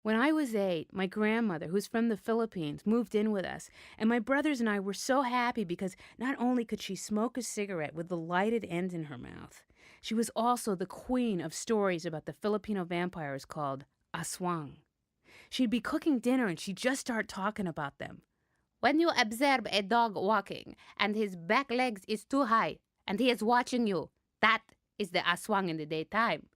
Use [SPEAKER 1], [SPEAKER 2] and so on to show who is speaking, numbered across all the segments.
[SPEAKER 1] When I was 8, my grandmother, who's from the Philippines, moved in with us, and my brothers and I were so happy because not only could she smoke a cigarette with the lighted end in her mouth, she was also the queen of stories about the Filipino vampires called Aswang. She'd be cooking dinner and she'd just start talking about them. When you observe a dog walking and his back legs is too high and he is watching you, that is the aswang in the daytime.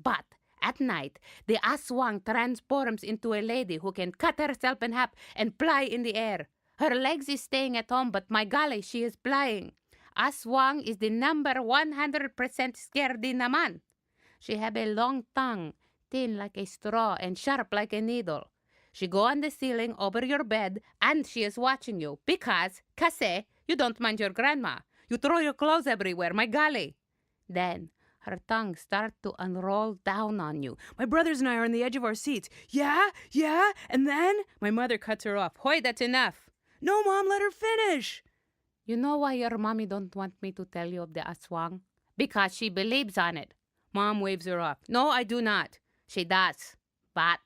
[SPEAKER 1] But at night, the aswang transforms into a lady who can cut herself in half and fly in the air. Her legs is staying at home, but my golly, she is flying. Aswang is the number 100% scaredy naman. She have a long tongue, thin like a straw and sharp like a needle. She go on the ceiling over your bed and she is watching you because, kasi, you don't mind your grandma. You throw your clothes everywhere, my golly. Then her tongue start to unroll down on you. My brothers and I are on the edge of our seats. Yeah, and then my mother cuts her off. Hoy, that's enough. No, Mom, let her finish. You know why your mommy don't want me to tell you of the aswang? Because she believes on it. Mom waves her off. No, I do not. She does. But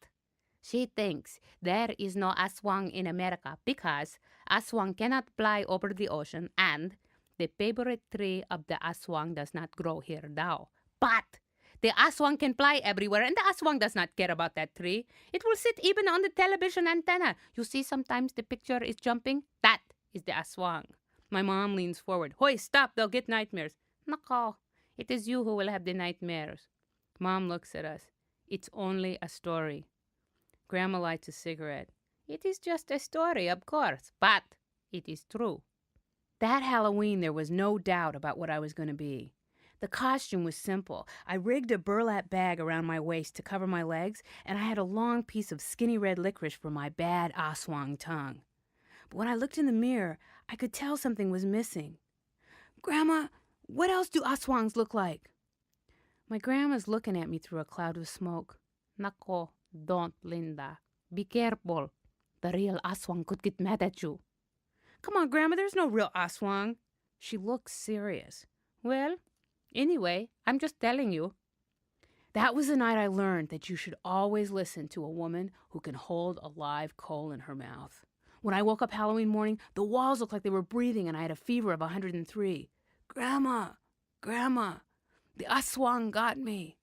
[SPEAKER 1] she thinks there is no aswang in America because aswang cannot fly over the ocean and the favorite tree of the aswang does not grow here now. But the aswang can fly everywhere and the aswang does not care about that tree. It will sit even on the television antenna. You see sometimes the picture is jumping? That is the aswang. My mom leans forward. Hoy, stop, they'll get nightmares. Nako, it is you who will have the nightmares. Mom looks at us. It's only a story. Grandma lights a cigarette. It is just a story, of course, but it is true. That Halloween, there was no doubt about what I was going to be. The costume was simple. I rigged a burlap bag around my waist to cover my legs, and I had a long piece of skinny red licorice for my bad aswang tongue. But when I looked in the mirror, I could tell something was missing. Grandma, what else do aswangs look like? My grandma's looking at me through a cloud of smoke. Nako, don't, Lynda. Be careful. The real aswang could get mad at you. Come on, Grandma, there's no real aswang. She looks serious. Well, anyway, I'm just telling you. That was the night I learned that you should always listen to a woman who can hold a live coal in her mouth. When I woke up Halloween morning, the walls looked like they were breathing and I had a fever of 103. Grandma, the aswang got me.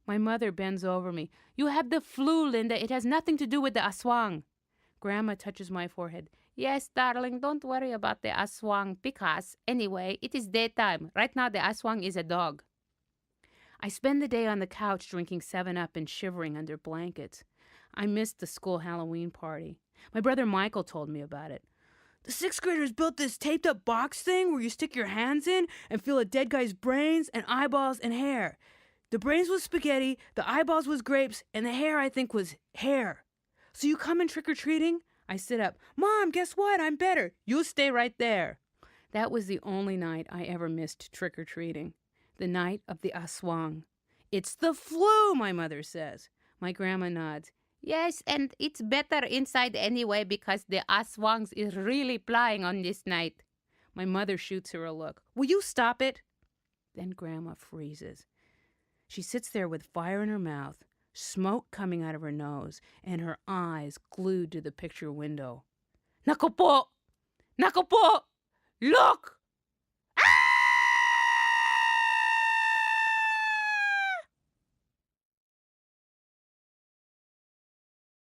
[SPEAKER 1] My mother bends over me. You have the flu, Lynda. It has nothing to do with the aswang. Grandma touches my forehead. Yes, darling, don't worry about the aswang because, anyway, it is daytime. Right now, the aswang is a dog. I spend the day on the couch drinking 7-Up and shivering under blankets. I missed the school Halloween party. My brother Michael told me about it. The 6th graders built this taped-up box thing where you stick your hands in and feel a dead guy's brains and eyeballs and hair. The brains was spaghetti, the eyeballs was grapes, and the hair, I think, was hair. So you come in trick-or-treating? I sit up. Mom, guess what? I'm better. You stay right there. That was the only night I ever missed trick-or-treating. The night of the aswang. It's the flu, my mother says. My grandma nods. Yes, and it's better inside anyway because the aswangs is really flying on this night. My mother shoots her a look. Will you stop it? Then Grandma freezes. She sits there with fire in her mouth, smoke coming out of her nose, and her eyes glued to the picture window. Naku po! Naku po! Look!